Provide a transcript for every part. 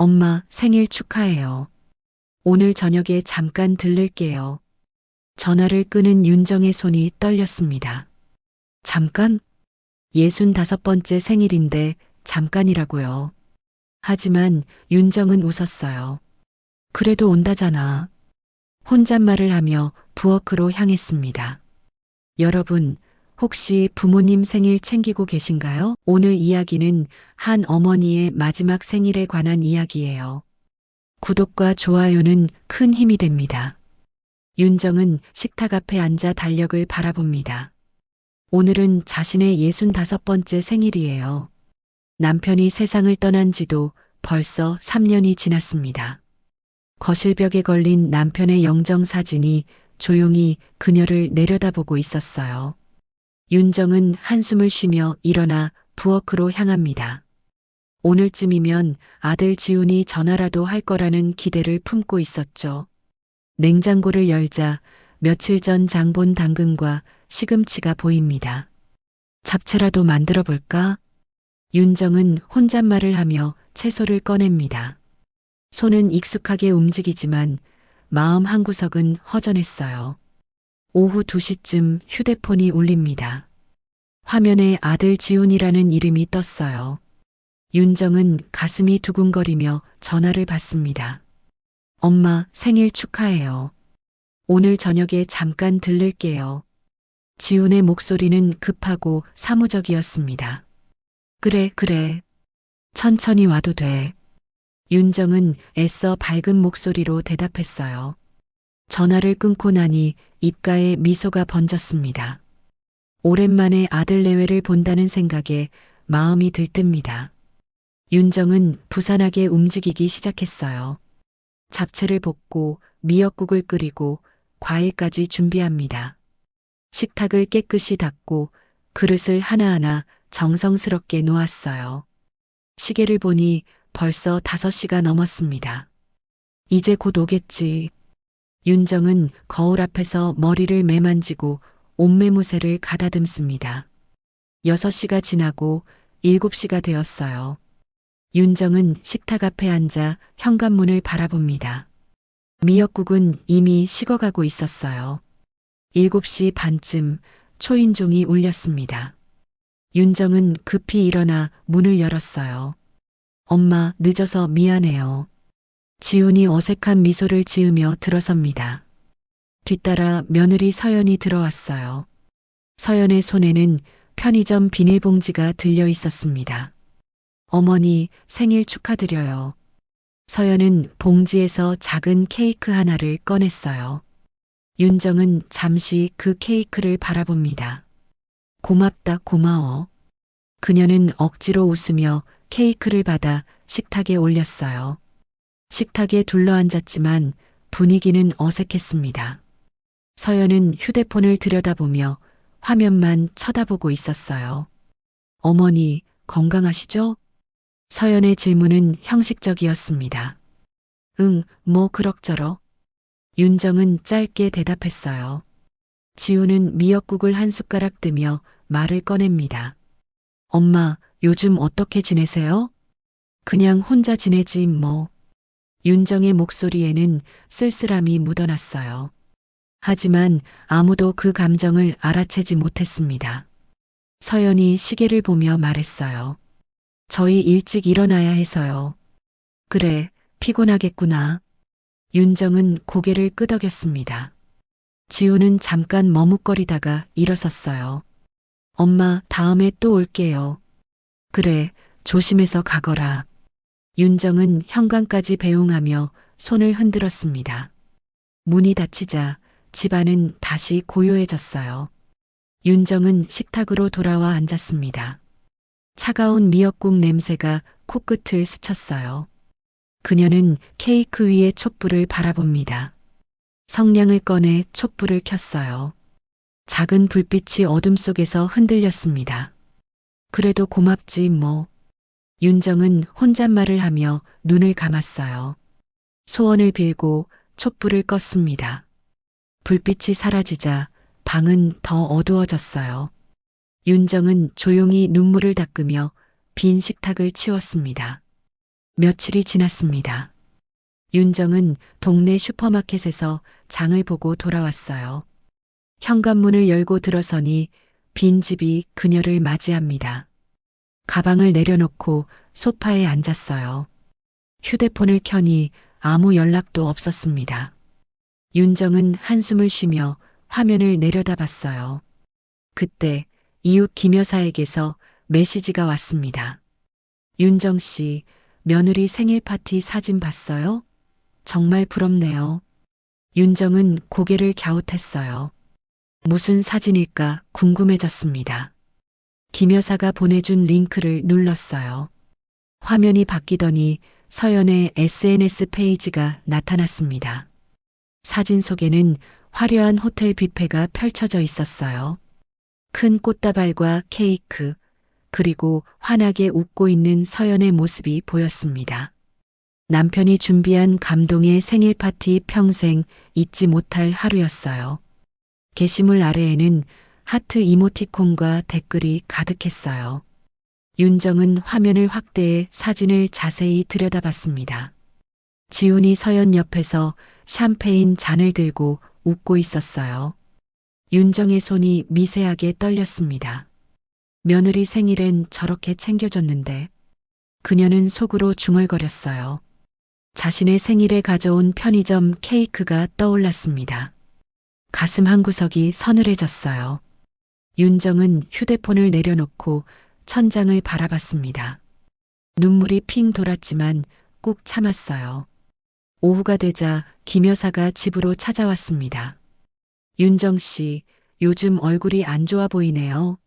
엄마 생일 축하해요. 오늘 저녁에 잠깐 들를게요. 전화를 끄는 윤정의 손이 떨렸습니다. 잠깐? 65번째 생일인데 잠깐이라고요. 하지만 윤정은 웃었어요. 그래도 온다잖아. 혼잣말을 하며 부엌으로 향했습니다. 여러분, 혹시 부모님 생일 챙기고 계신가요? 오늘 이야기는 한 어머니의 마지막 생일에 관한 이야기예요. 구독과 좋아요는 큰 힘이 됩니다. 윤정은 식탁 앞에 앉아 달력을 바라봅니다. 오늘은 자신의 65번째 생일이에요. 남편이 세상을 떠난 지도 벌써 3년이 지났습니다. 거실벽에 걸린 남편의 영정 사진이 조용히 그녀를 내려다보고 있었어요. 윤정은 한숨을 쉬며 일어나 부엌으로 향합니다. 오늘쯤이면 아들 지훈이 전화라도 할 거라는 기대를 품고 있었죠. 냉장고를 열자 며칠 전 장본 당근과 시금치가 보입니다. 잡채라도 만들어 볼까? 윤정은 혼잣말을 하며 채소를 꺼냅니다. 손은 익숙하게 움직이지만 마음 한구석은 허전했어요. 오후 2시쯤 휴대폰이 울립니다. 화면에 아들 지훈이라는 이름이 떴어요. 윤정은 가슴이 두근거리며 전화를 받습니다. 엄마 생일 축하해요. 오늘 저녁에 잠깐 들를게요. 지훈의 목소리는 급하고 사무적이었습니다. 그래. 천천히 와도 돼. 윤정은 애써 밝은 목소리로 대답했어요. 전화를 끊고 나니 입가에 미소가 번졌습니다. 오랜만에 아들 내외를 본다는 생각에 마음이 들뜹니다. 윤정은 부산하게 움직이기 시작했어요. 잡채를 볶고 미역국을 끓이고 과일까지 준비합니다. 식탁을 깨끗이 닦고 그릇을 하나하나 정성스럽게 놓았어요. 시계를 보니 벌써 5시가 넘었습니다. 이제 곧 오겠지. 윤정은 거울 앞에서 머리를 매만지고 옷매무새를 가다듬습니다. 6시가 지나고 7시가 되었어요. 윤정은 식탁 앞에 앉아 현관문을 바라봅니다. 미역국은 이미 식어가고 있었어요. 7시 반쯤 초인종이 울렸습니다. 윤정은 급히 일어나 문을 열었어요. 엄마, 늦어서 미안해요. 지훈이 어색한 미소를 지으며 들어섭니다. 뒤따라 며느리 서연이 들어왔어요. 서연의 손에는 편의점 비닐봉지가 들려 있었습니다. 어머니, 생일 축하드려요. 서연은 봉지에서 작은 케이크 하나를 꺼냈어요. 윤정은 잠시 그 케이크를 바라봅니다. 고맙다, 고마워. 그녀는 억지로 웃으며 케이크를 받아 식탁에 올렸어요. 식탁에 둘러앉았지만 분위기는 어색했습니다. 서연은 휴대폰을 들여다보며 화면만 쳐다보고 있었어요. 어머니, 건강하시죠? 서연의 질문은 형식적이었습니다. 응, 뭐 그럭저럭. 윤정은 짧게 대답했어요. 지우는 미역국을 한 숟가락 뜨며 말을 꺼냅니다. 엄마, 요즘 어떻게 지내세요? 그냥 혼자 지내지 뭐. 윤정의 목소리에는 쓸쓸함이 묻어났어요. 하지만 아무도 그 감정을 알아채지 못했습니다. 서연이 시계를 보며 말했어요. 저희 일찍 일어나야 해서요. 그래, 피곤하겠구나. 윤정은 고개를 끄덕였습니다. 지우는 잠깐 머뭇거리다가 일어섰어요. 엄마, 다음에 또 올게요. 그래, 조심해서 가거라. 윤정은 현관까지 배웅하며 손을 흔들었습니다. 문이 닫히자 집안은 다시 고요해졌어요. 윤정은 식탁으로 돌아와 앉았습니다. 차가운 미역국 냄새가 코끝을 스쳤어요. 그녀는 케이크 위의 촛불을 바라봅니다. 성냥을 꺼내 촛불을 켰어요. 작은 불빛이 어둠 속에서 흔들렸습니다. 그래도 고맙지 뭐. 윤정은 혼잣말을 하며 눈을 감았어요. 소원을 빌고 촛불을 껐습니다. 불빛이 사라지자 방은 더 어두워졌어요. 윤정은 조용히 눈물을 닦으며 빈 식탁을 치웠습니다. 며칠이 지났습니다. 윤정은 동네 슈퍼마켓에서 장을 보고 돌아왔어요. 현관문을 열고 들어서니 빈집이 그녀를 맞이합니다. 가방을 내려놓고 소파에 앉았어요. 휴대폰을 켜니 아무 연락도 없었습니다. 윤정은 한숨을 쉬며 화면을 내려다봤어요. 그때 이웃 김 여사에게서 메시지가 왔습니다. 윤정 씨, 며느리 생일 파티 사진 봤어요? 정말 부럽네요. 윤정은 고개를 갸웃했어요. 무슨 사진일까 궁금해졌습니다. 김 여사가 보내준 링크를 눌렀어요. 화면이 바뀌더니 서연의 SNS 페이지가 나타났습니다. 사진 속에는 화려한 호텔 뷔페가 펼쳐져 있었어요. 큰 꽃다발과 케이크, 그리고 환하게 웃고 있는 서연의 모습이 보였습니다. 남편이 준비한 감동의 생일 파티 평생 잊지 못할 하루였어요. 게시물 아래에는 하트 이모티콘과 댓글이 가득했어요. 윤정은 화면을 확대해 사진을 자세히 들여다봤습니다. 지훈이 서연 옆에서 샴페인 잔을 들고 웃고 있었어요. 윤정의 손이 미세하게 떨렸습니다. 며느리 생일엔 저렇게 챙겨줬는데 그녀는 속으로 중얼거렸어요. 자신의 생일에 가져온 편의점 케이크가 떠올랐습니다. 가슴 한구석이 서늘해졌어요. 윤정은 휴대폰을 내려놓고 천장을 바라봤습니다. 눈물이 핑 돌았지만 꾹 참았어요. 오후가 되자 김 여사가 집으로 찾아왔습니다. 윤정 씨, 요즘 얼굴이 안 좋아 보이네요.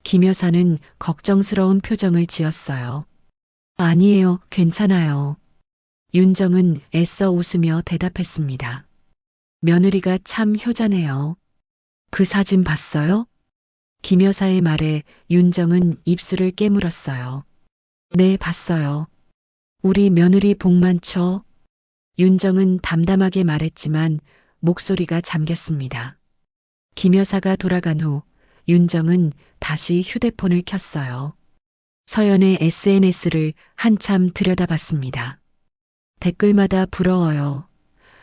김 여사는 걱정스러운 표정을 지었어요. 아니에요, 괜찮아요. 윤정은 애써 웃으며 대답했습니다. 며느리가 참 효자네요. 그 사진 봤어요? 김 여사의 말에 윤정은 입술을 깨물었어요. 네, 봤어요. 우리 며느리 복 많죠? 윤정은 담담하게 말했지만 목소리가 잠겼습니다. 김 여사가 돌아간 후 윤정은 다시 휴대폰을 켰어요. 서연의 SNS를 한참 들여다봤습니다. 댓글마다 부러워요.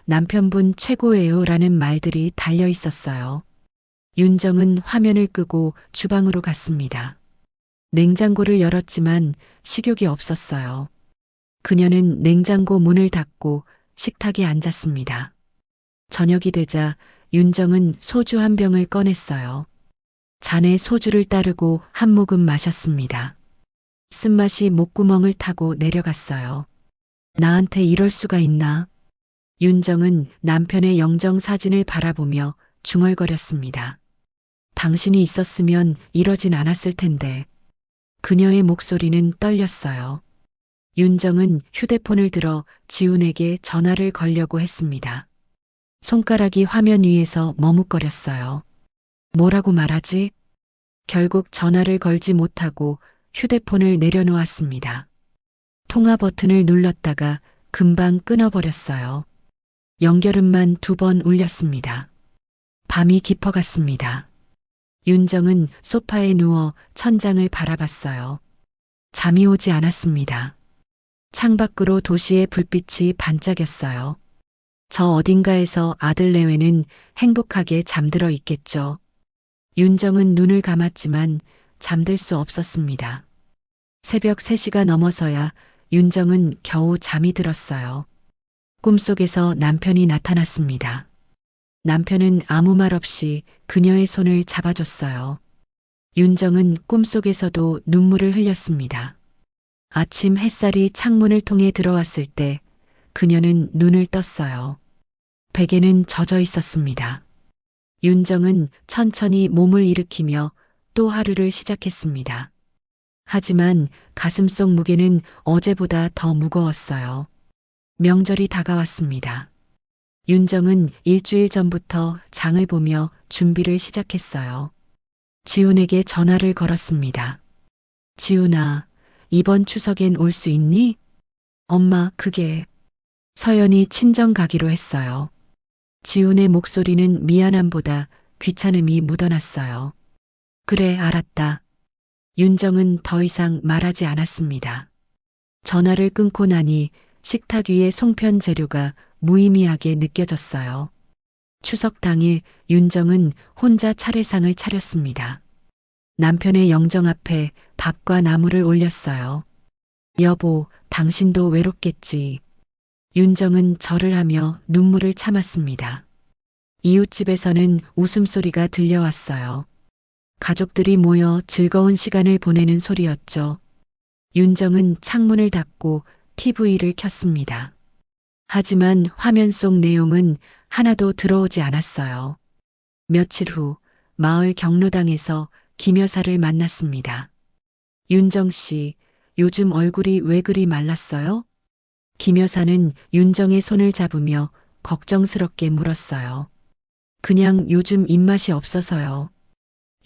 남편분 최고예요 라는 말들이 달려 있었어요. 윤정은 화면을 끄고 주방으로 갔습니다. 냉장고를 열었지만 식욕이 없었어요. 그녀는 냉장고 문을 닫고 식탁에 앉았습니다. 저녁이 되자 윤정은 소주 한 병을 꺼냈어요. 잔에 소주를 따르고 한 모금 마셨습니다. 쓴맛이 목구멍을 타고 내려갔어요. 나한테 이럴 수가 있나? 윤정은 남편의 영정 사진을 바라보며 중얼거렸습니다. 당신이 있었으면 이러진 않았을 텐데. 그녀의 목소리는 떨렸어요. 윤정은 휴대폰을 들어 지훈에게 전화를 걸려고 했습니다. 손가락이 화면 위에서 머뭇거렸어요. 뭐라고 말하지? 결국 전화를 걸지 못하고 휴대폰을 내려놓았습니다. 통화 버튼을 눌렀다가 금방 끊어버렸어요. 연결음만 2번 울렸습니다. 밤이 깊어갔습니다. 윤정은 소파에 누워 천장을 바라봤어요. 잠이 오지 않았습니다. 창밖으로 도시의 불빛이 반짝였어요. 저 어딘가에서 아들 내외는 행복하게 잠들어 있겠죠. 윤정은 눈을 감았지만 잠들 수 없었습니다. 새벽 3시가 넘어서야 윤정은 겨우 잠이 들었어요. 꿈속에서 남편이 나타났습니다. 남편은 아무 말 없이 그녀의 손을 잡아줬어요. 윤정은 꿈속에서도 눈물을 흘렸습니다. 아침 햇살이 창문을 통해 들어왔을 때 그녀는 눈을 떴어요. 베개는 젖어 있었습니다. 윤정은 천천히 몸을 일으키며 또 하루를 시작했습니다. 하지만 가슴속 무게는 어제보다 더 무거웠어요. 명절이 다가왔습니다. 윤정은 일주일 전부터 장을 보며 준비를 시작했어요. 지훈에게 전화를 걸었습니다. 지훈아, 이번 추석엔 올 수 있니? 엄마, 그게... 서연이 친정 가기로 했어요. 지훈의 목소리는 미안함보다 귀찮음이 묻어났어요. 그래, 알았다. 윤정은 더 이상 말하지 않았습니다. 전화를 끊고 나니 식탁 위의 송편 재료가 무의미하게 느껴졌어요. 추석 당일 윤정은 혼자 차례상을 차렸습니다. 남편의 영정 앞에 밥과 나물을 올렸어요. 여보, 당신도 외롭겠지. 윤정은 절을 하며 눈물을 참았습니다. 이웃집에서는 웃음소리가 들려왔어요. 가족들이 모여 즐거운 시간을 보내는 소리였죠. 윤정은 창문을 닫고 TV를 켰습니다. 하지만 화면 속 내용은 하나도 들어오지 않았어요. 며칠 후 마을 경로당에서 김 여사를 만났습니다. 윤정 씨, 요즘 얼굴이 왜 그리 말랐어요? 김 여사는 윤정의 손을 잡으며 걱정스럽게 물었어요. 그냥 요즘 입맛이 없어서요.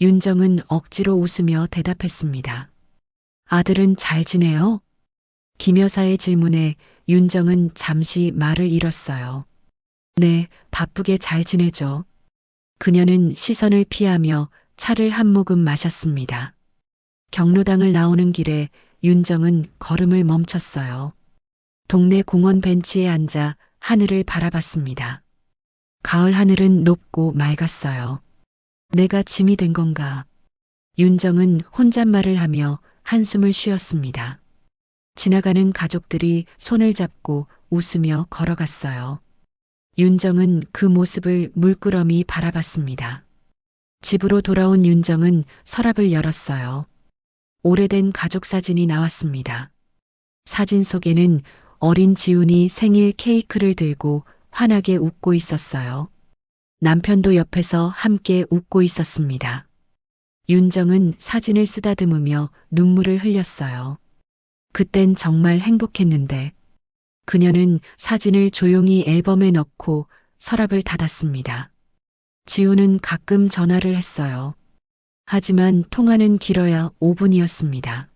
윤정은 억지로 웃으며 대답했습니다. 아들은 잘 지내요? 김 여사의 질문에 윤정은 잠시 말을 잃었어요. 네, 바쁘게 잘 지내죠. 그녀는 시선을 피하며 차를 한 모금 마셨습니다. 경로당을 나오는 길에 윤정은 걸음을 멈췄어요. 동네 공원 벤치에 앉아 하늘을 바라봤습니다. 가을 하늘은 높고 맑았어요. 내가 짐이 된 건가? 윤정은 혼잣말을 하며 한숨을 쉬었습니다. 지나가는 가족들이 손을 잡고 웃으며 걸어갔어요. 윤정은 그 모습을 물끄러미 바라봤습니다. 집으로 돌아온 윤정은 서랍을 열었어요. 오래된 가족 사진이 나왔습니다. 사진 속에는 어린 지훈이 생일 케이크를 들고 환하게 웃고 있었어요. 남편도 옆에서 함께 웃고 있었습니다. 윤정은 사진을 쓰다듬으며 눈물을 흘렸어요. 그땐 정말 행복했는데. 그녀는 사진을 조용히 앨범에 넣고 서랍을 닫았습니다. 지우는 가끔 전화를 했어요. 하지만 통화는 길어야 5분이었습니다.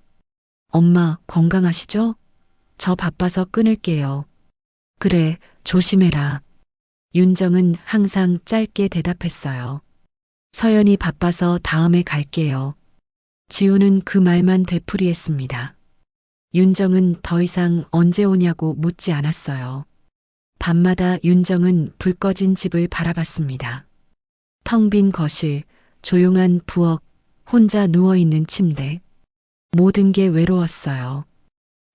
엄마, 건강하시죠? 저 바빠서 끊을게요. 그래, 조심해라. 윤정은 항상 짧게 대답했어요. 서연이 바빠서 다음에 갈게요. 지우는 그 말만 되풀이했습니다. 윤정은 더 이상 언제 오냐고 묻지 않았어요. 밤마다 윤정은 불 꺼진 집을 바라봤습니다. 텅 빈 거실, 조용한 부엌, 혼자 누워있는 침대. 모든 게 외로웠어요.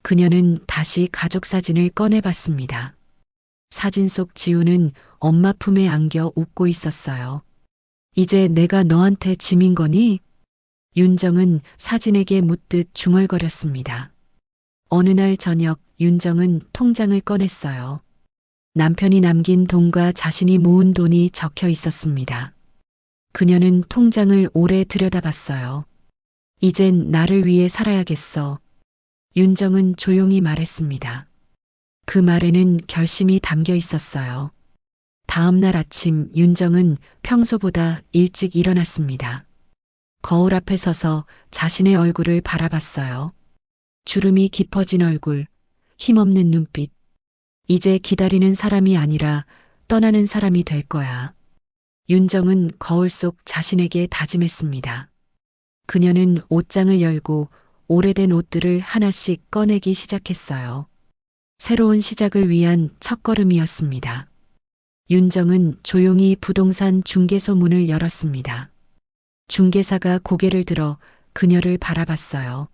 그녀는 다시 가족 사진을 꺼내봤습니다. 사진 속 지우는 엄마 품에 안겨 웃고 있었어요. 이제 내가 너한테 짐인 거니? 윤정은 사진에게 묻듯 중얼거렸습니다. 어느 날 저녁 윤정은 통장을 꺼냈어요. 남편이 남긴 돈과 자신이 모은 돈이 적혀 있었습니다. 그녀는 통장을 오래 들여다봤어요. 이젠 나를 위해 살아야겠어. 윤정은 조용히 말했습니다. 그 말에는 결심이 담겨 있었어요. 다음 날 아침 윤정은 평소보다 일찍 일어났습니다. 거울 앞에 서서 자신의 얼굴을 바라봤어요. 주름이 깊어진 얼굴, 힘없는 눈빛. 이제 기다리는 사람이 아니라 떠나는 사람이 될 거야. 윤정은 거울 속 자신에게 다짐했습니다. 그녀는 옷장을 열고 오래된 옷들을 하나씩 꺼내기 시작했어요. 새로운 시작을 위한 첫걸음이었습니다. 윤정은 조용히 부동산 중개소 문을 열었습니다. 중개사가 고개를 들어 그녀를 바라봤어요.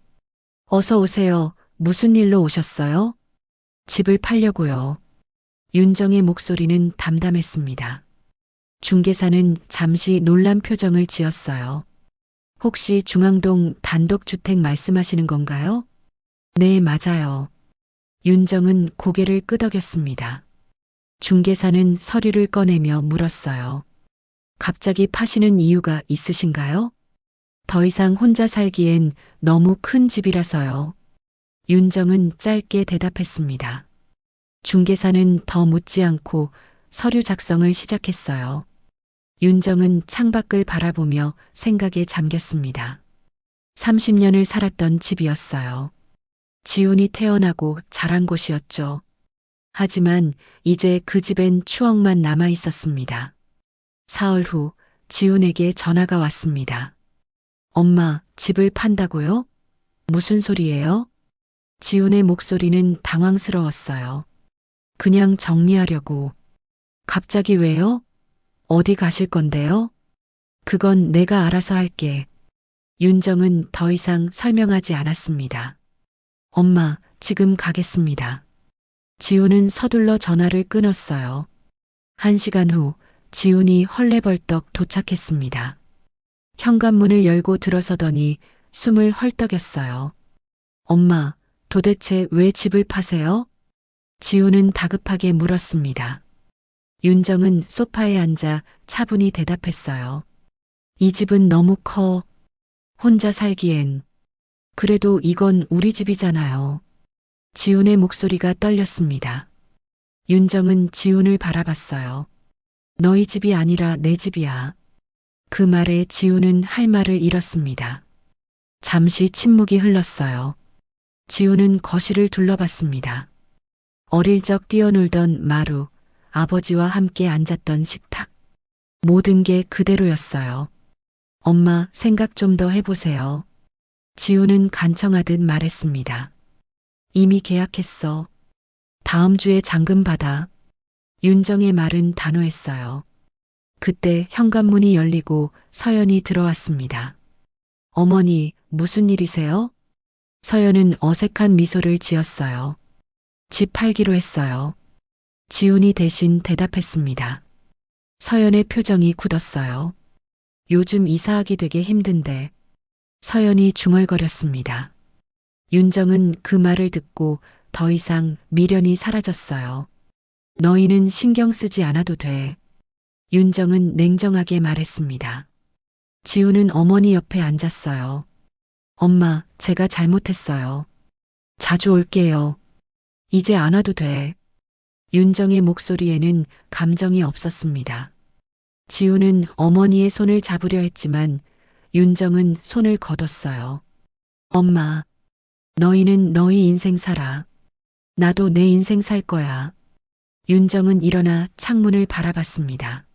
어서 오세요. 무슨 일로 오셨어요? 집을 팔려고요. 윤정의 목소리는 담담했습니다. 중개사는 잠시 놀란 표정을 지었어요. 혹시 중앙동 단독주택 말씀하시는 건가요? 네, 맞아요. 윤정은 고개를 끄덕였습니다. 중개사는 서류를 꺼내며 물었어요. 갑자기 파시는 이유가 있으신가요? 더 이상 혼자 살기엔 너무 큰 집이라서요. 윤정은 짧게 대답했습니다. 중개사는 더 묻지 않고 서류 작성을 시작했어요. 윤정은 창밖을 바라보며 생각에 잠겼습니다. 30년을 살았던 집이었어요. 지훈이 태어나고 자란 곳이었죠. 하지만 이제 그 집엔 추억만 남아 있었습니다. 사흘 후 지훈에게 전화가 왔습니다. 엄마, 집을 판다고요? 무슨 소리예요? 지훈의 목소리는 당황스러웠어요. 그냥 정리하려고. 갑자기 왜요? 어디 가실 건데요? 그건 내가 알아서 할게. 윤정은 더 이상 설명하지 않았습니다. 엄마, 지금 가겠습니다. 지훈은 서둘러 전화를 끊었어요. 1시간 후 지훈이 헐레벌떡 도착했습니다. 현관문을 열고 들어서더니 숨을 헐떡였어요. 엄마, 도대체 왜 집을 파세요? 지훈은 다급하게 물었습니다. 윤정은 소파에 앉아 차분히 대답했어요. 이 집은 너무 커. 혼자 살기엔. 그래도 이건 우리 집이잖아요. 지훈의 목소리가 떨렸습니다. 윤정은 지훈을 바라봤어요. 너희 집이 아니라 내 집이야. 그 말에 지훈은 할 말을 잃었습니다. 잠시 침묵이 흘렀어요. 지훈은 거실을 둘러봤습니다. 어릴 적 뛰어놀던 마루, 아버지와 함께 앉았던 식탁. 모든 게 그대로였어요. 엄마, 생각 좀 더 해보세요. 지훈은 간청하듯 말했습니다. 이미 계약했어. 다음 주에 잔금 받아. 윤정의 말은 단호했어요. 그때 현관문이 열리고 서연이 들어왔습니다. 어머니, 무슨 일이세요? 서연은 어색한 미소를 지었어요. 집 팔기로 했어요. 지훈이 대신 대답했습니다. 서연의 표정이 굳었어요. 요즘 이사하기 되게 힘든데. 서연이 중얼거렸습니다. 윤정은 그 말을 듣고 더 이상 미련이 사라졌어요. 너희는 신경 쓰지 않아도 돼. 윤정은 냉정하게 말했습니다. 지훈은 어머니 옆에 앉았어요. 엄마, 제가 잘못했어요. 자주 올게요. 이제 안 와도 돼. 윤정의 목소리에는 감정이 없었습니다. 지훈은 어머니의 손을 잡으려 했지만 윤정은 손을 거뒀어요. 엄마, 너희는 너희 인생 살아. 나도 내 인생 살 거야. 윤정은 일어나 창문을 바라봤습니다.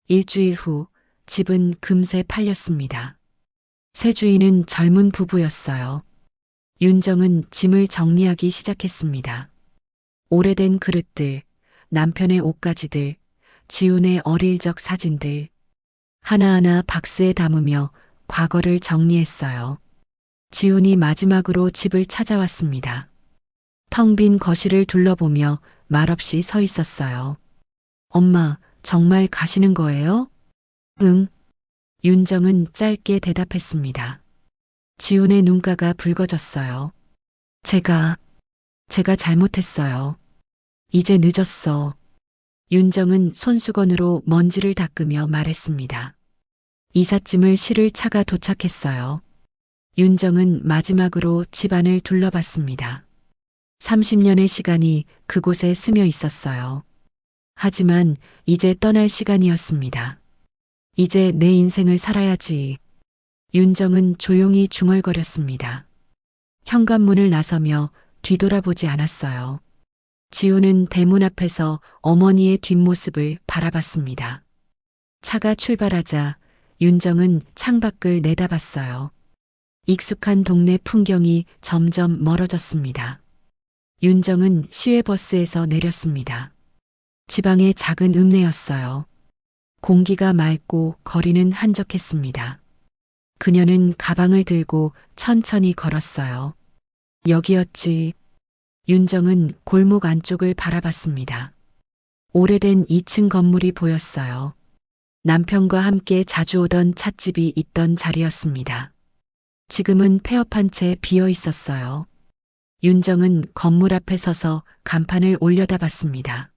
일주일 후 집은 금세 팔렸습니다. 새 주인은 젊은 부부였어요. 윤정은 짐을 정리하기 시작했습니다. 오래된 그릇들, 남편의 옷가지들, 지훈의 어릴 적 사진들, 하나하나 박스에 담으며 과거를 정리했어요. 지훈이 마지막으로 집을 찾아왔습니다. 텅 빈 거실을 둘러보며 말없이 서 있었어요. 엄마, 정말 가시는 거예요? 응. 윤정은 짧게 대답했습니다. 지훈의 눈가가 붉어졌어요. 제가 잘못했어요. 이제 늦었어. 윤정은 손수건으로 먼지를 닦으며 말했습니다. 이삿짐을 실을 차가 도착했어요. 윤정은 마지막으로 집안을 둘러봤습니다. 30년의 시간이 그곳에 스며 있었어요. 하지만 이제 떠날 시간이었습니다. 이제 내 인생을 살아야지. 윤정은 조용히 중얼거렸습니다. 현관문을 나서며 뒤돌아보지 않았어요. 지훈은 대문 앞에서 어머니의 뒷모습을 바라봤습니다. 차가 출발하자 윤정은 창밖을 내다봤어요. 익숙한 동네 풍경이 점점 멀어졌습니다. 윤정은 시외버스에서 내렸습니다. 지방의 작은 읍내였어요. 공기가 맑고 거리는 한적했습니다. 그녀는 가방을 들고 천천히 걸었어요. 여기였지. 윤정은 골목 안쪽을 바라봤습니다. 오래된 2층 건물이 보였어요. 남편과 함께 자주 오던 찻집이 있던 자리였습니다. 지금은 폐업한 채 비어 있었어요. 윤정은 건물 앞에 서서 간판을 올려다봤습니다.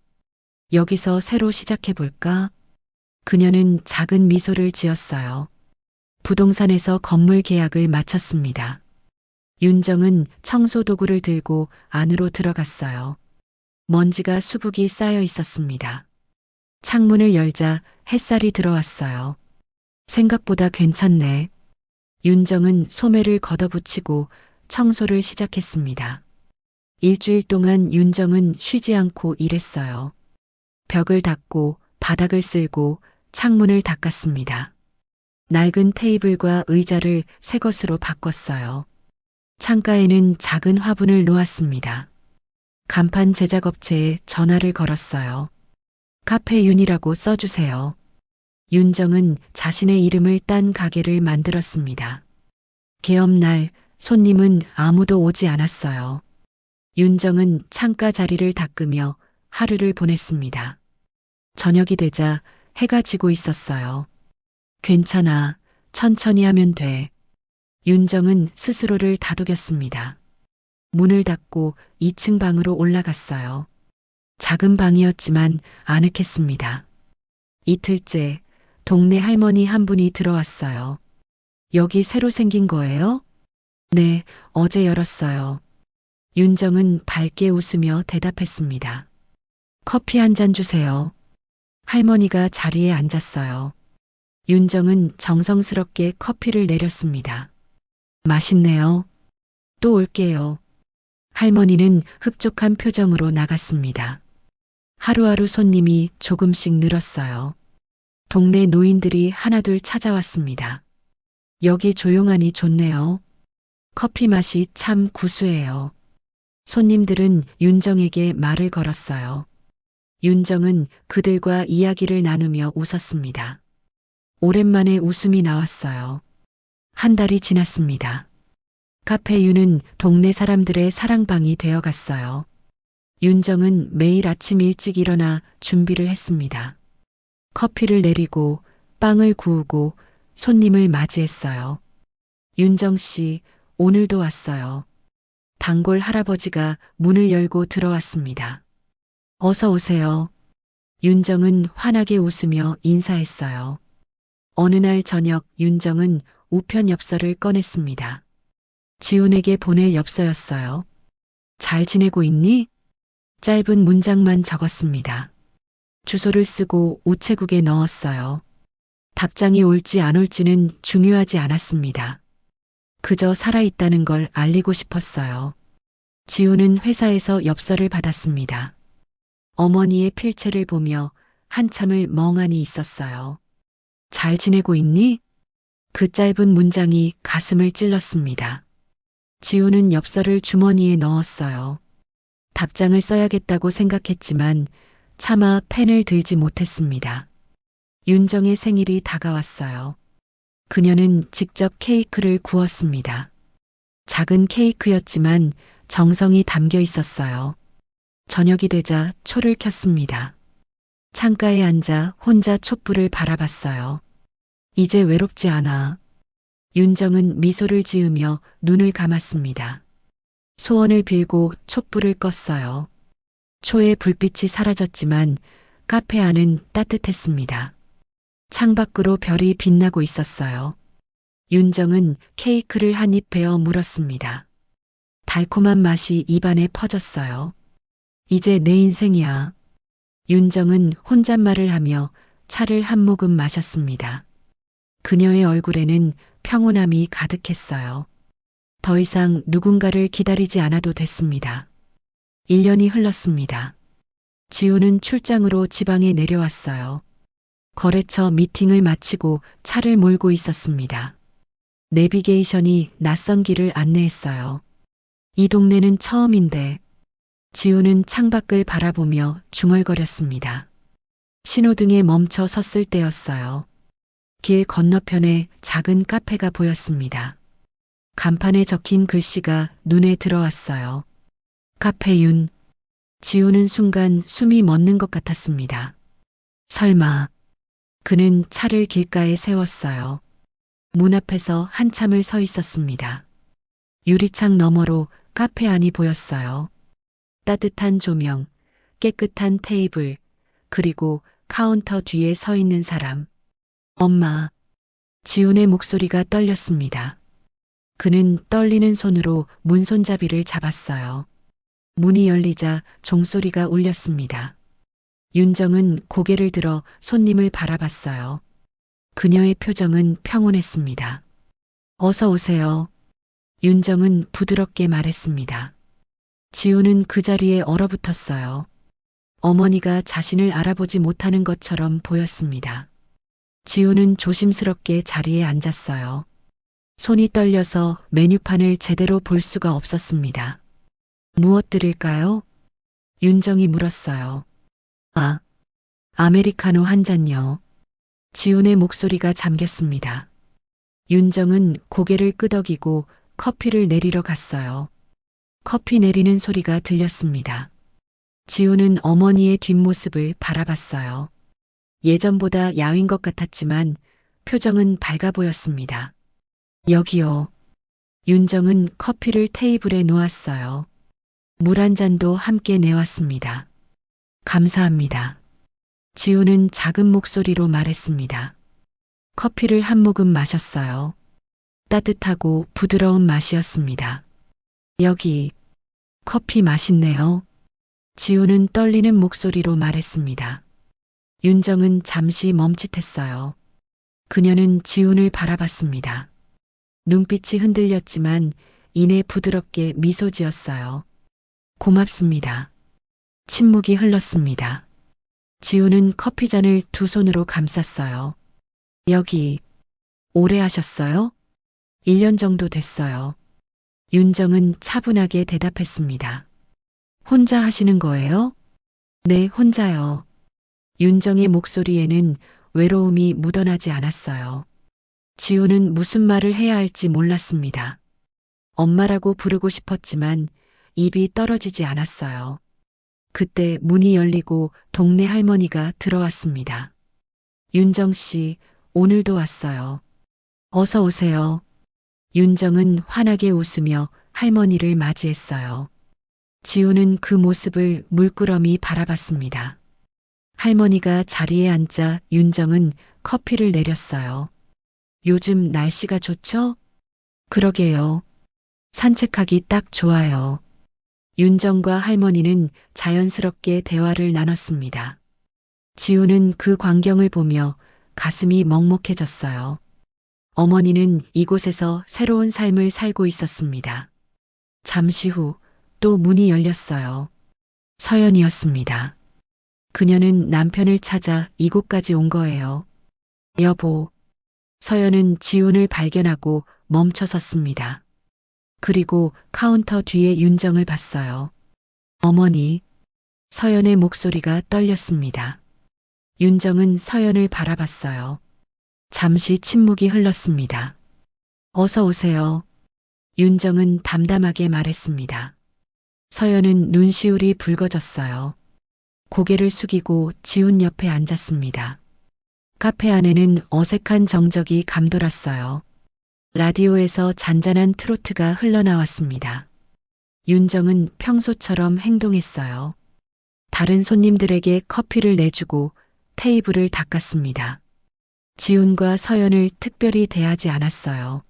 여기서 새로 시작해볼까? 그녀는 작은 미소를 지었어요. 부동산에서 건물 계약을 마쳤습니다. 윤정은 청소 도구를 들고 안으로 들어갔어요. 먼지가 수북이 쌓여 있었습니다. 창문을 열자 햇살이 들어왔어요. 생각보다 괜찮네. 윤정은 소매를 걷어붙이고 청소를 시작했습니다. 일주일 동안 윤정은 쉬지 않고 일했어요. 벽을 닦고 바닥을 쓸고 창문을 닦았습니다. 낡은 테이블과 의자를 새 것으로 바꿨어요. 창가에는 작은 화분을 놓았습니다. 간판 제작업체에 전화를 걸었어요. 카페 윤이라고 써주세요. 윤정은 자신의 이름을 딴 가게를 만들었습니다. 개업날 손님은 아무도 오지 않았어요. 윤정은 창가 자리를 닦으며 하루를 보냈습니다. 저녁이 되자 해가 지고 있었어요. 괜찮아. 천천히 하면 돼. 윤정은 스스로를 다독였습니다. 문을 닫고 2층 방으로 올라갔어요. 작은 방이었지만 아늑했습니다. 이틀째 동네 할머니 한 분이 들어왔어요. 여기 새로 생긴 거예요? 네, 어제 열었어요. 윤정은 밝게 웃으며 대답했습니다. 커피 한 잔 주세요. 할머니가 자리에 앉았어요. 윤정은 정성스럽게 커피를 내렸습니다. 맛있네요. 또 올게요. 할머니는 흡족한 표정으로 나갔습니다. 하루하루 손님이 조금씩 늘었어요. 동네 노인들이 하나둘 찾아왔습니다. 여기 조용하니 좋네요. 커피 맛이 참 구수해요. 손님들은 윤정에게 말을 걸었어요. 윤정은 그들과 이야기를 나누며 웃었습니다. 오랜만에 웃음이 나왔어요. 한 달이 지났습니다. 카페 윤은 동네 사람들의 사랑방이 되어갔어요. 윤정은 매일 아침 일찍 일어나 준비를 했습니다. 커피를 내리고 빵을 구우고 손님을 맞이했어요. 윤정 씨, 오늘도 왔어요. 단골 할아버지가 문을 열고 들어왔습니다. 어서 오세요. 윤정은 환하게 웃으며 인사했어요. 어느 날 저녁 윤정은 우편 엽서를 꺼냈습니다. 지훈에게 보낼 엽서였어요. 잘 지내고 있니? 짧은 문장만 적었습니다. 주소를 쓰고 우체국에 넣었어요. 답장이 올지 안 올지는 중요하지 않았습니다. 그저 살아있다는 걸 알리고 싶었어요. 지훈은 회사에서 엽서를 받았습니다. 어머니의 필체를 보며 한참을 멍하니 있었어요. 잘 지내고 있니? 그 짧은 문장이 가슴을 찔렀습니다. 지훈은 엽서를 주머니에 넣었어요. 답장을 써야겠다고 생각했지만 차마 펜을 들지 못했습니다. 윤정의 생일이 다가왔어요. 그녀는 직접 케이크를 구웠습니다. 작은 케이크였지만 정성이 담겨 있었어요. 저녁이 되자 초를 켰습니다. 창가에 앉아 혼자 촛불을 바라봤어요. 이제 외롭지 않아. 윤정은 미소를 지으며 눈을 감았습니다. 소원을 빌고 촛불을 껐어요. 초의 불빛이 사라졌지만 카페 안은 따뜻했습니다. 창밖으로 별이 빛나고 있었어요. 윤정은 케이크를 한 입 베어 물었습니다. 달콤한 맛이 입안에 퍼졌어요. 이제 내 인생이야. 윤정은 혼잣말을 하며 차를 한 모금 마셨습니다. 그녀의 얼굴에는 평온함이 가득했어요. 더 이상 누군가를 기다리지 않아도 됐습니다. 1년이 흘렀습니다. 지우는 출장으로 지방에 내려왔어요. 거래처 미팅을 마치고 차를 몰고 있었습니다. 내비게이션이 낯선 길을 안내했어요. 이 동네는 처음인데. 지우는 창밖을 바라보며 중얼거렸습니다. 신호등에 멈춰 섰을 때였어요. 길 건너편에 작은 카페가 보였습니다. 간판에 적힌 글씨가 눈에 들어왔어요. 카페 윤. 지우는 순간 숨이 멎는 것 같았습니다. 설마. 그는 차를 길가에 세웠어요. 문 앞에서 한참을 서 있었습니다. 유리창 너머로 카페 안이 보였어요. 따뜻한 조명, 깨끗한 테이블, 그리고 카운터 뒤에 서 있는 사람. 엄마. 지훈의 목소리가 떨렸습니다. 그는 떨리는 손으로 문손잡이를 잡았어요. 문이 열리자 종소리가 울렸습니다. 윤정은 고개를 들어 손님을 바라봤어요. 그녀의 표정은 평온했습니다. 어서 오세요. 윤정은 부드럽게 말했습니다. 지우는 그 자리에 얼어붙었어요. 어머니가 자신을 알아보지 못하는 것처럼 보였습니다. 지우는 조심스럽게 자리에 앉았어요. 손이 떨려서 메뉴판을 제대로 볼 수가 없었습니다. 무엇 드릴까요? 윤정이 물었어요. 아, 아메리카노 한 잔요. 지훈의 목소리가 잠겼습니다. 윤정은 고개를 끄덕이고 커피를 내리러 갔어요. 커피 내리는 소리가 들렸습니다. 지훈은 어머니의 뒷모습을 바라봤어요. 예전보다 야윈 것 같았지만 표정은 밝아 보였습니다. 여기요. 윤정은 커피를 테이블에 놓았어요. 물 한 잔도 함께 내왔습니다. 감사합니다. 지훈은 작은 목소리로 말했습니다. 커피를 한 모금 마셨어요. 따뜻하고 부드러운 맛이었습니다. 여기 커피 맛있네요. 지훈은 떨리는 목소리로 말했습니다. 윤정은 잠시 멈칫했어요. 그녀는 지훈을 바라봤습니다. 눈빛이 흔들렸지만 이내 부드럽게 미소 지었어요. 고맙습니다. 침묵이 흘렀습니다. 지훈은 커피잔을 두 손으로 감쌌어요. 여기 오래 하셨어요? 1년 정도 됐어요. 윤정은 차분하게 대답했습니다. 혼자 하시는 거예요? 네, 혼자요. 윤정의 목소리에는 외로움이 묻어나지 않았어요. 지훈은 무슨 말을 해야 할지 몰랐습니다. 엄마라고 부르고 싶었지만 입이 떨어지지 않았어요. 그때 문이 열리고 동네 할머니가 들어왔습니다. 윤정 씨, 오늘도 왔어요. 어서 오세요. 윤정은 환하게 웃으며 할머니를 맞이했어요. 지훈은 그 모습을 물끄러미 바라봤습니다. 할머니가 자리에 앉자 윤정은 커피를 내렸어요. 요즘 날씨가 좋죠? 그러게요. 산책하기 딱 좋아요. 윤정과 할머니는 자연스럽게 대화를 나눴습니다. 지훈은 그 광경을 보며 가슴이 먹먹해졌어요. 어머니는 이곳에서 새로운 삶을 살고 있었습니다. 잠시 후 또 문이 열렸어요. 서연이었습니다. 그녀는 남편을 찾아 이곳까지 온 거예요. 여보. 서연은 지훈을 발견하고 멈춰 섰습니다. 그리고 카운터 뒤에 윤정을 봤어요. 어머니. 서연의 목소리가 떨렸습니다. 윤정은 서연을 바라봤어요. 잠시 침묵이 흘렀습니다. 어서 오세요. 윤정은 담담하게 말했습니다. 서연은 눈시울이 붉어졌어요. 고개를 숙이고 지훈 옆에 앉았습니다. 카페 안에는 어색한 정적이 감돌았어요. 라디오에서 잔잔한 트로트가 흘러나왔습니다. 윤정은 평소처럼 행동했어요. 다른 손님들에게 커피를 내주고 테이블을 닦았습니다. 지훈과 서연을 특별히 대하지 않았어요.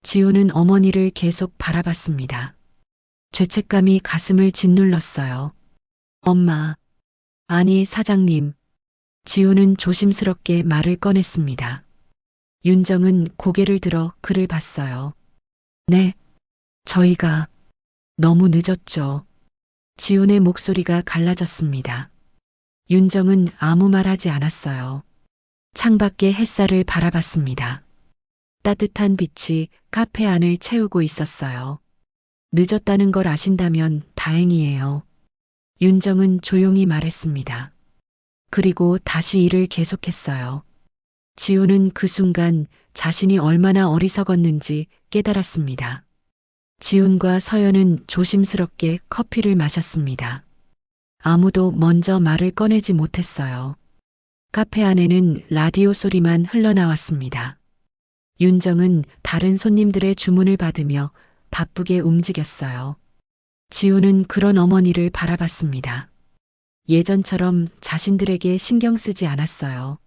지훈은 어머니를 계속 바라봤습니다. 죄책감이 가슴을 짓눌렀어요. 엄마. 아니, 사장님. 지훈은 조심스럽게 말을 꺼냈습니다. 윤정은 고개를 들어 그를 봤어요. 네. 저희가 너무 늦었죠. 지훈의 목소리가 갈라졌습니다. 윤정은 아무 말 하지 않았어요. 창밖의 햇살을 바라봤습니다. 따뜻한 빛이 카페 안을 채우고 있었어요. 늦었다는 걸 아신다면 다행이에요. 윤정은 조용히 말했습니다. 그리고 다시 일을 계속했어요. 지훈은 그 순간 자신이 얼마나 어리석었는지 깨달았습니다. 지훈과 서연은 조심스럽게 커피를 마셨습니다. 아무도 먼저 말을 꺼내지 못했어요. 카페 안에는 라디오 소리만 흘러나왔습니다. 윤정은 다른 손님들의 주문을 받으며 바쁘게 움직였어요. 지훈은 그런 어머니를 바라봤습니다. 예전처럼 자신들에게 신경 쓰지 않았어요.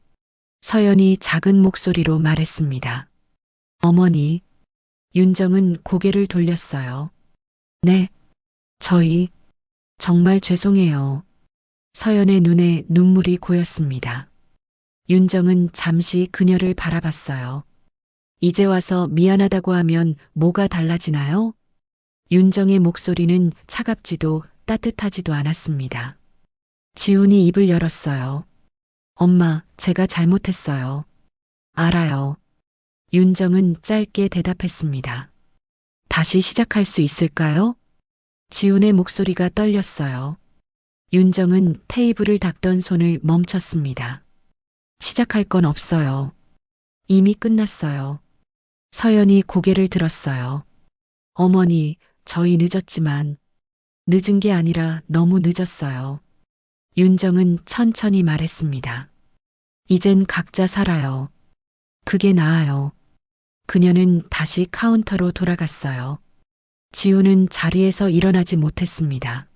서연이 작은 목소리로 말했습니다. 어머니. 윤정은 고개를 돌렸어요. 네. 저희 정말 죄송해요. 서연의 눈에 눈물이 고였습니다. 윤정은 잠시 그녀를 바라봤어요. 이제 와서 미안하다고 하면 뭐가 달라지나요? 윤정의 목소리는 차갑지도 따뜻하지도 않았습니다. 지훈이 입을 열었어요. 엄마, 제가 잘못했어요. 알아요. 윤정은 짧게 대답했습니다. 다시 시작할 수 있을까요? 지훈의 목소리가 떨렸어요. 윤정은 테이블을 닦던 손을 멈췄습니다. 시작할 건 없어요. 이미 끝났어요. 서연이 고개를 들었어요. 어머니, 저희 늦었지만 늦은 게 아니라 너무 늦었어요. 윤정은 천천히 말했습니다. 이젠 각자 살아요. 그게 나아요. 그녀는 다시 카운터로 돌아갔어요. 지우는 자리에서 일어나지 못했습니다.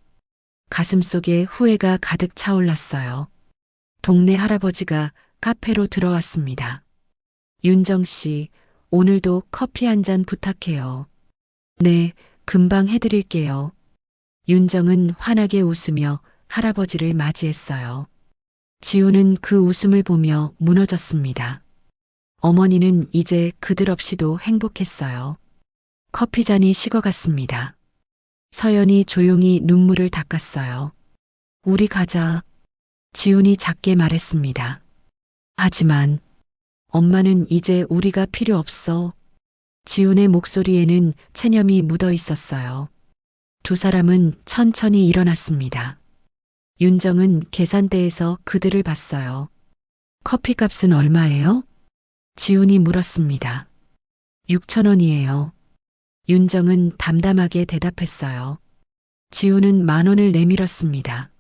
가슴속에 후회가 가득 차올랐어요. 동네 할아버지가 카페로 들어왔습니다. 윤정 씨, 오늘도 커피 한 잔 부탁해요. 네, 금방 해드릴게요. 윤정은 환하게 웃으며 할아버지를 맞이했어요. 지우는 그 웃음을 보며 무너졌습니다. 어머니는 이제 그들 없이도 행복했어요. 커피 잔이 식어갔습니다. 서연이 조용히 눈물을 닦았어요. 우리 가자. 지훈이 작게 말했습니다. 하지만 엄마는 이제 우리가 필요 없어. 지훈의 목소리에는 체념이 묻어 있었어요. 두 사람은 천천히 일어났습니다. 윤정은 계산대에서 그들을 봤어요. 커피값은 얼마예요? 지훈이 물었습니다. 6,000원이에요. 윤정은 담담하게 대답했어요. 지훈은 10,000원을 내밀었습니다.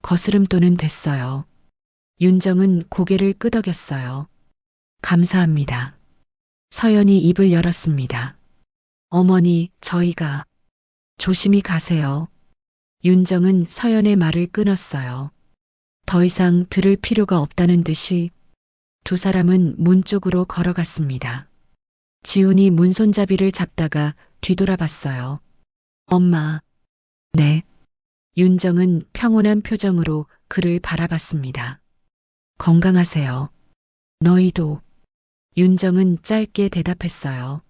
거스름돈은 됐어요. 윤정은 고개를 끄덕였어요. 감사합니다. 서연이 입을 열었습니다. 어머니, 저희가 조심히 가세요. 윤정은 서연의 말을 끊었어요. 더 이상 들을 필요가 없다는 듯이 두 사람은 문 쪽으로 걸어갔습니다. 지훈이 문손잡이를 잡다가 뒤돌아봤어요. 엄마. 네. 윤정은 평온한 표정으로 그를 바라봤습니다. 건강하세요. 너희도. 윤정은 짧게 대답했어요.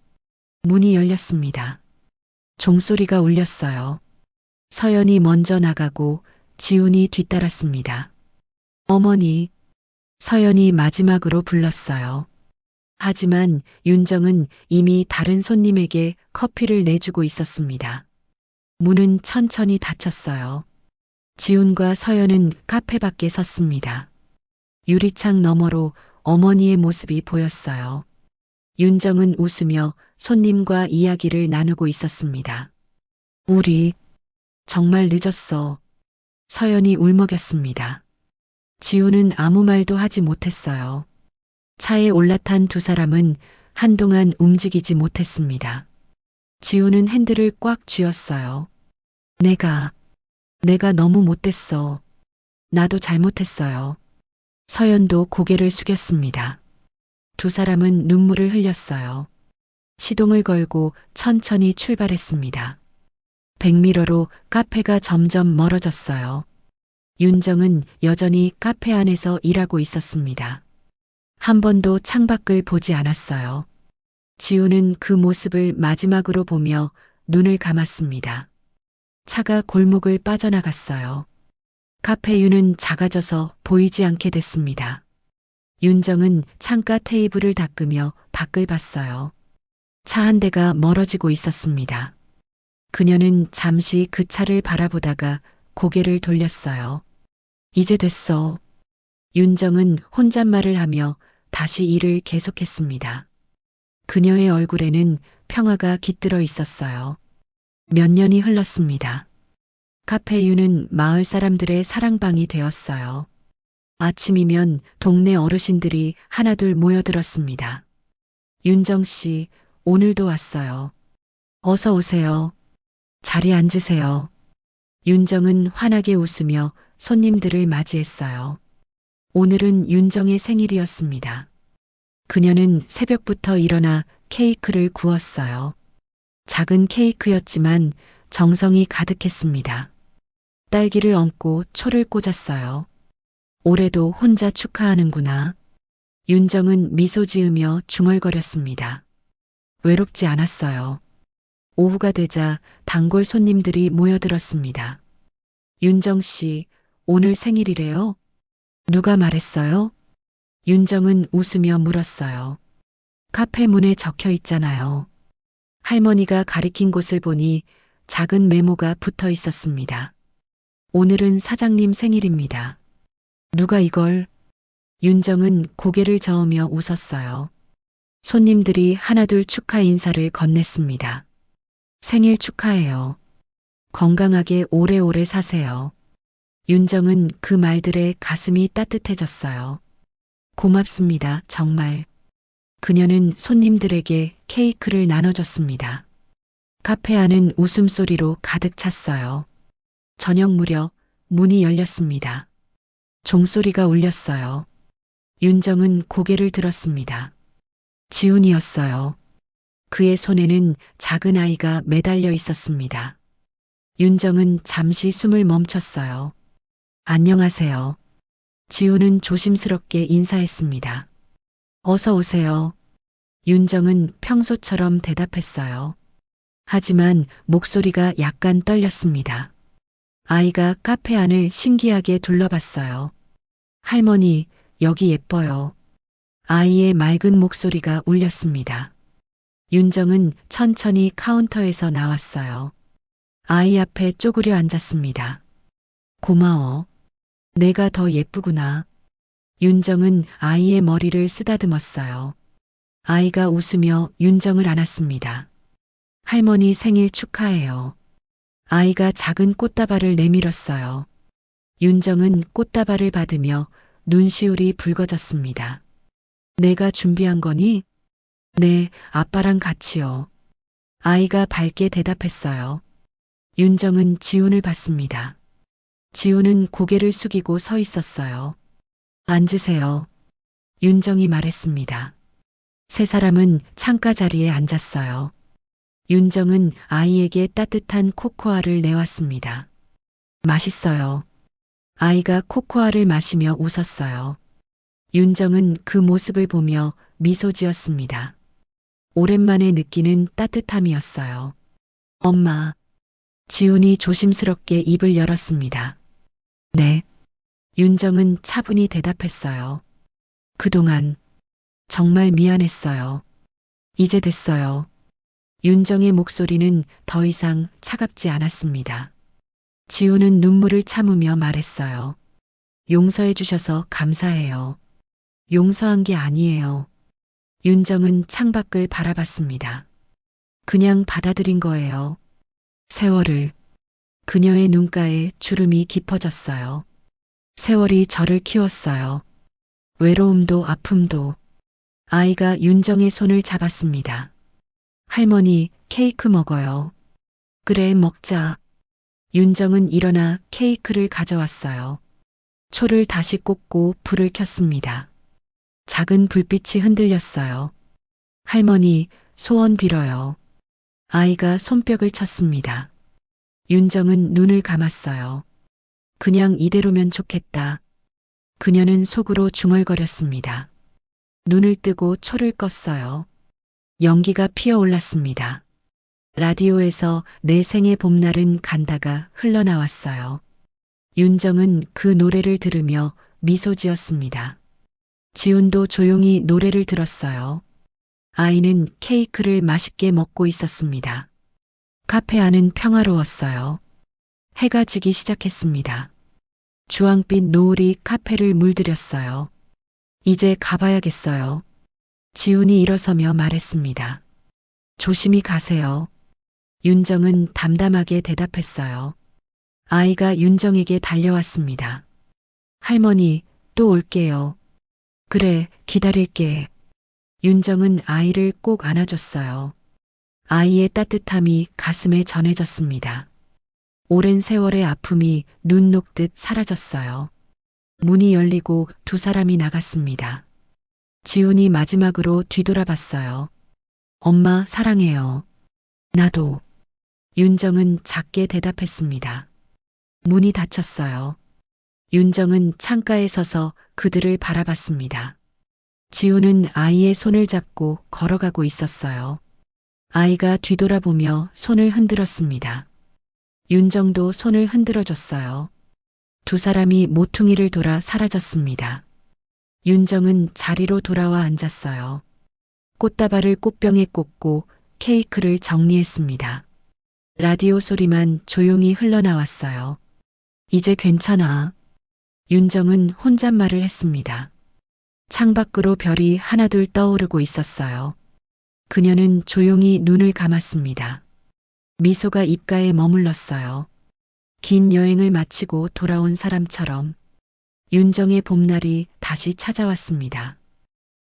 문이 열렸습니다. 종소리가 울렸어요. 서연이 먼저 나가고 지훈이 뒤따랐습니다. 어머니. 서연이 마지막으로 불렀어요. 하지만 윤정은 이미 다른 손님에게 커피를 내주고 있었습니다. 문은 천천히 닫혔어요. 지훈과 서연은 카페 밖에 섰습니다. 유리창 너머로 어머니의 모습이 보였어요. 윤정은 웃으며 손님과 이야기를 나누고 있었습니다. 우리 정말 늦었어. 서연이 울먹였습니다. 지훈은 아무 말도 하지 못했어요. 차에 올라탄 두 사람은 한동안 움직이지 못했습니다. 지훈은 핸들을 꽉 쥐었어요. 내가 너무 못됐어. 나도 잘못했어요. 서연도 고개를 숙였습니다. 두 사람은 눈물을 흘렸어요. 시동을 걸고 천천히 출발했습니다. 백미러로 카페가 점점 멀어졌어요. 윤정은 여전히 카페 안에서 일하고 있었습니다. 한 번도 창밖을 보지 않았어요. 지우는 그 모습을 마지막으로 보며 눈을 감았습니다. 차가 골목을 빠져나갔어요. 카페 유는 작아져서 보이지 않게 됐습니다. 윤정은 창가 테이블을 닦으며 밖을 봤어요. 차 한 대가 멀어지고 있었습니다. 그녀는 잠시 그 차를 바라보다가 고개를 돌렸어요. 이제 됐어. 윤정은 혼잣말을 하며 다시 일을 계속했습니다. 그녀의 얼굴에는 평화가 깃들어 있었어요. 몇 년이 흘렀습니다. 카페유는 마을 사람들의 사랑방이 되었어요. 아침이면 동네 어르신들이 하나둘 모여들었습니다. 윤정 씨, 오늘도 왔어요. 어서 오세요. 자리에 앉으세요. 윤정은 환하게 웃으며 손님들을 맞이했어요. 오늘은 윤정의 생일이었습니다. 그녀는 새벽부터 일어나 케이크를 구웠어요. 작은 케이크였지만 정성이 가득했습니다. 딸기를 얹고 초를 꽂았어요. 올해도 혼자 축하하는구나. 윤정은 미소 지으며 중얼거렸습니다. 외롭지 않았어요. 오후가 되자 단골 손님들이 모여들었습니다. 윤정 씨, 오늘 생일이래요? 누가 말했어요? 윤정은 웃으며 물었어요. 카페 문에 적혀 있잖아요. 할머니가 가리킨 곳을 보니 작은 메모가 붙어 있었습니다. 오늘은 사장님 생일입니다. 누가 이걸? 윤정은 고개를 저으며 웃었어요. 손님들이 하나둘 축하 인사를 건넸습니다. 생일 축하해요. 건강하게 오래오래 사세요. 윤정은 그 말들에 가슴이 따뜻해졌어요. 고맙습니다, 정말. 그녀는 손님들에게 케이크를 나눠줬습니다. 카페 안은 웃음소리로 가득 찼어요. 저녁 무렵 문이 열렸습니다. 종소리가 울렸어요. 윤정은 고개를 들었습니다. 지훈이었어요. 그의 손에는 작은 아이가 매달려 있었습니다. 윤정은 잠시 숨을 멈췄어요. 안녕하세요. 지훈은 조심스럽게 인사했습니다. 어서 오세요. 윤정은 평소처럼 대답했어요. 하지만 목소리가 약간 떨렸습니다. 아이가 카페 안을 신기하게 둘러봤어요. 할머니, 여기 예뻐요. 아이의 맑은 목소리가 울렸습니다. 윤정은 천천히 카운터에서 나왔어요. 아이 앞에 쪼그려 앉았습니다. 고마워. 내가 더 예쁘구나. 윤정은 아이의 머리를 쓰다듬었어요. 아이가 웃으며 윤정을 안았습니다. 할머니 생일 축하해요. 아이가 작은 꽃다발을 내밀었어요. 윤정은 꽃다발을 받으며 눈시울이 붉어졌습니다. 내가 준비한 거니? 네, 아빠랑 같이요. 아이가 밝게 대답했어요. 윤정은 지훈을 봤습니다. 지훈은 고개를 숙이고 서 있었어요. 앉으세요. 윤정이 말했습니다. 세 사람은 창가 자리에 앉았어요. 윤정은 아이에게 따뜻한 코코아를 내왔습니다. 맛있어요. 아이가 코코아를 마시며 웃었어요. 윤정은 그 모습을 보며 미소 지었습니다. 오랜만에 느끼는 따뜻함이었어요. 엄마. 지훈이 조심스럽게 입을 열었습니다. 네. 윤정은 차분히 대답했어요. 그동안 정말 미안했어요. 이제 됐어요. 윤정의 목소리는 더 이상 차갑지 않았습니다. 지훈은 눈물을 참으며 말했어요. 용서해 주셔서 감사해요. 용서한 게 아니에요. 윤정은 창밖을 바라봤습니다. 그냥 받아들인 거예요. 세월을. 그녀의 눈가에 주름이 깊어졌어요. 세월이 저를 키웠어요. 외로움도 아픔도. 아이가 윤정의 손을 잡았습니다. 할머니, 케이크 먹어요. 그래, 먹자. 윤정은 일어나 케이크를 가져왔어요. 초를 다시 꽂고 불을 켰습니다. 작은 불빛이 흔들렸어요. 할머니, 소원 빌어요. 아이가 손뼉을 쳤습니다. 윤정은 눈을 감았어요. 그냥 이대로면 좋겠다. 그녀는 속으로 중얼거렸습니다. 눈을 뜨고 초를 껐어요. 연기가 피어올랐습니다. 라디오에서 내 생의 봄날은 간다가 흘러나왔어요. 윤정은 그 노래를 들으며 미소 지었습니다. 지훈도 조용히 노래를 들었어요. 아이는 케이크를 맛있게 먹고 있었습니다. 카페 안은 평화로웠어요. 해가 지기 시작했습니다. 주황빛 노을이 카페를 물들였어요. 이제 가봐야겠어요. 지훈이 일어서며 말했습니다. 조심히 가세요. 윤정은 담담하게 대답했어요. 아이가 윤정에게 달려왔습니다. 할머니, 또 올게요. 그래, 기다릴게. 윤정은 아이를 꼭 안아줬어요. 아이의 따뜻함이 가슴에 전해졌습니다. 오랜 세월의 아픔이 눈 녹듯 사라졌어요. 문이 열리고 두 사람이 나갔습니다. 지훈이 마지막으로 뒤돌아봤어요. 엄마, 사랑해요. 나도. 윤정은 작게 대답했습니다. 문이 닫혔어요. 윤정은 창가에 서서 그들을 바라봤습니다. 지훈은 아이의 손을 잡고 걸어가고 있었어요. 아이가 뒤돌아보며 손을 흔들었습니다. 윤정도 손을 흔들어줬어요. 두 사람이 모퉁이를 돌아 사라졌습니다. 윤정은 자리로 돌아와 앉았어요. 꽃다발을 꽃병에 꽂고 케이크를 정리했습니다. 라디오 소리만 조용히 흘러나왔어요. 이제 괜찮아. 윤정은 혼잣말을 했습니다. 창밖으로 별이 하나둘 떠오르고 있었어요. 그녀는 조용히 눈을 감았습니다. 미소가 입가에 머물렀어요. 긴 여행을 마치고 돌아온 사람처럼 윤정의 봄날이 다시 찾아왔습니다.